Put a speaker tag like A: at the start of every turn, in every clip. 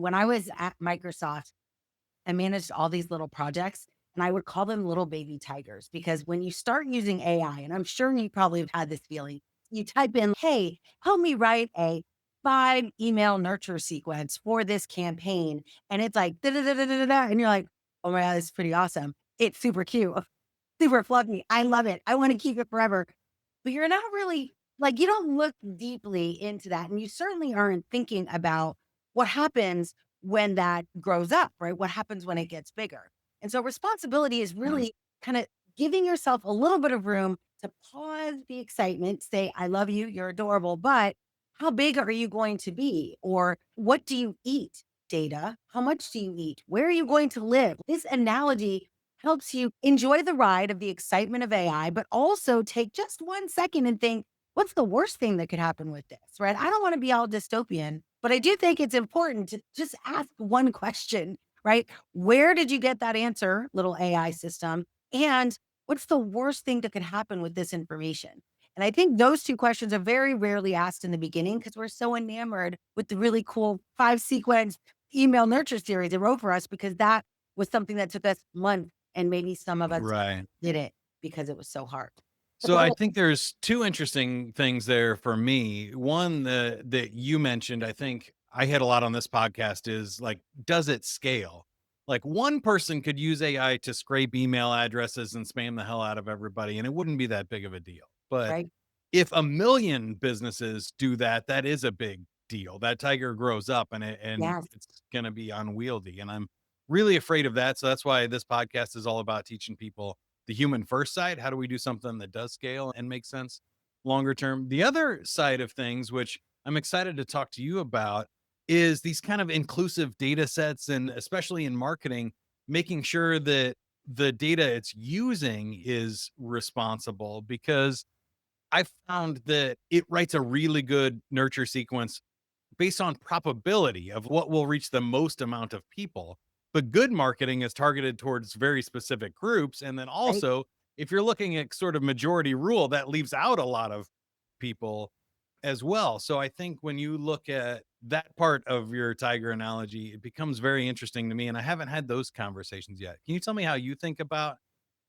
A: When I was at Microsoft, I managed all these little projects and I would call them little baby tigers because when you start using AI, and I'm sure you probably have had this feeling, you type in, hey, help me write a 5 email nurture sequence for this campaign. And it's like, da da da da da da. And you're like, oh my God, this is pretty awesome. It's super cute, super fluffy. I love it. I want to keep it forever. But you're not really like, you don't look deeply into that. And you certainly aren't thinking about what happens when that grows up, right? What happens when it gets bigger? And so responsibility is really kind of giving yourself a little bit of room to pause the excitement, say, I love you, you're adorable, but how big are you going to be? Or what do you eat? Data. How much do you eat? Where are you going to live? This analogy helps you enjoy the ride of the excitement of AI, but also take just 1 second and think, what's the worst thing that could happen with this, right? I don't want to be all dystopian, but I do think it's important to just ask one question, right? Where did you get that answer, little AI system? And what's the worst thing that could happen with this information? And I think those two questions are very rarely asked in the beginning because we're so enamored with the really cool 5 sequence email nurture series they wrote for us because that was something that took us months and maybe some of us
B: Right.
A: did it because it was so hard.
B: So I think there's two interesting things there for me. One that you mentioned, I think I hit a lot on this podcast is like, does it scale? Like one person could use AI to scrape email addresses and spam the hell out of everybody, and it wouldn't be that big of a deal. But
A: Right?
B: if a million businesses do that, that is a big deal. That tiger grows up and
A: Yes.
B: it's gonna be unwieldy. And I'm really afraid of that. So that's why this podcast is all about teaching people the human first side. How do we do something that does scale and make sense longer term? The other side of things, which I'm excited to talk to you about, is these kind of inclusive data sets, and especially in marketing, making sure that the data it's using is responsible, because I found that it writes a really good nurture sequence based on probability of what will reach the most amount of people. But good marketing is targeted towards very specific groups. And then
A: Right?
B: also, if you're looking at sort of majority rule, that leaves out a lot of people as well. So I think when you look at that part of your tiger analogy, it becomes very interesting to me. And I haven't had those conversations yet. Can you tell me how you think about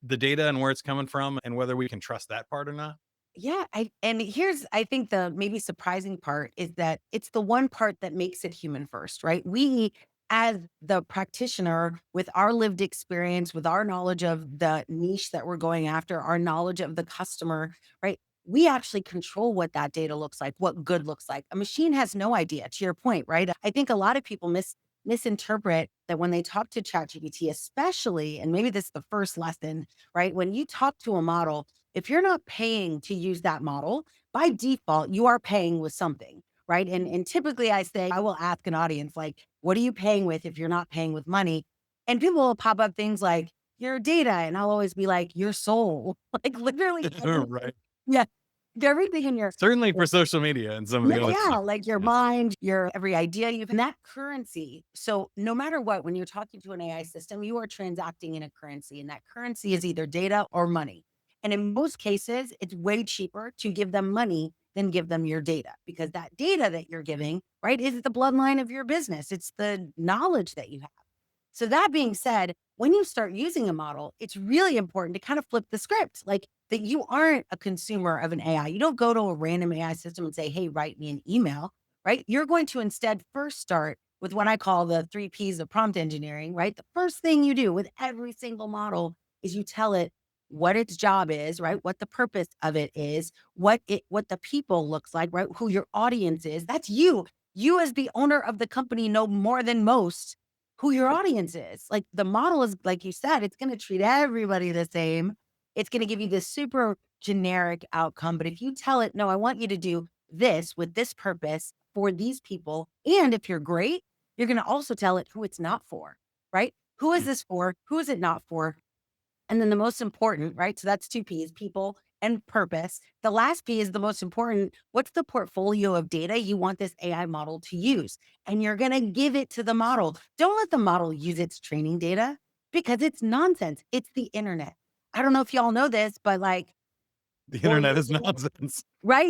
B: the data and where it's coming from and whether we can trust that part or not?
A: Yeah, and here's I think the maybe surprising part is that it's the one part that makes it human first, right? We as the practitioner with our lived experience, with our knowledge of the niche that we're going after, our knowledge of the customer, right? We actually control what that data looks like, what good looks like. A machine has no idea, to your point, right? I think a lot of people misinterpret that when they talk to ChatGPT, especially, and maybe this is the first lesson, right? When you talk to a model, if you're not paying to use that model, by default, you are paying with something, right? And typically I say, I will ask an audience, like, what are you paying with if you're not paying with money? And people will pop up things like your data. And I'll always be like, your soul. Like literally everything.
B: Right.
A: Yeah. Everything in your
B: Certainly for social media and some of
A: yeah,
B: the other
A: yeah,
B: stuff.
A: like your
B: Yeah.
A: mind, your every idea you've and that currency. So no matter what, when you're talking to an AI system, you are transacting in a currency, and that currency is either data or money. And in most cases, it's way cheaper to give them money than give them your data because that data that you're giving, right, is the bloodline of your business. It's the knowledge that you have. So that being said, when you start using a model, it's really important to kind of flip the script, like that you aren't a consumer of an AI. You don't go to a random AI system and say, hey, write me an email, right? You're going to instead first start with what I call the 3 Ps of prompt engineering, right? The first thing you do with every single model is you tell it what its job is, right? What the purpose of it is, what the people looks like, right? Who your audience is. That's you. You as the owner of the company know more than most who your audience is. Like the model is, like you said, it's going to treat everybody the same. It's going to give you this super generic outcome. But if you tell it, no, I want you to do this with this purpose for these people. And if you're great, you're going to also tell it who it's not for, right? Who is
B: Mm.
A: this for? Who is it not for? And then the most important, right? So that's 2 Ps, people and purpose. The last P is the most important. What's the portfolio of data you want this AI model to use? And you're going to give it to the model. Don't let the model use its training data because it's nonsense. It's the internet. I don't know if y'all know this, but like
B: The
A: we're
B: internet is
A: using it,
B: nonsense.
A: right?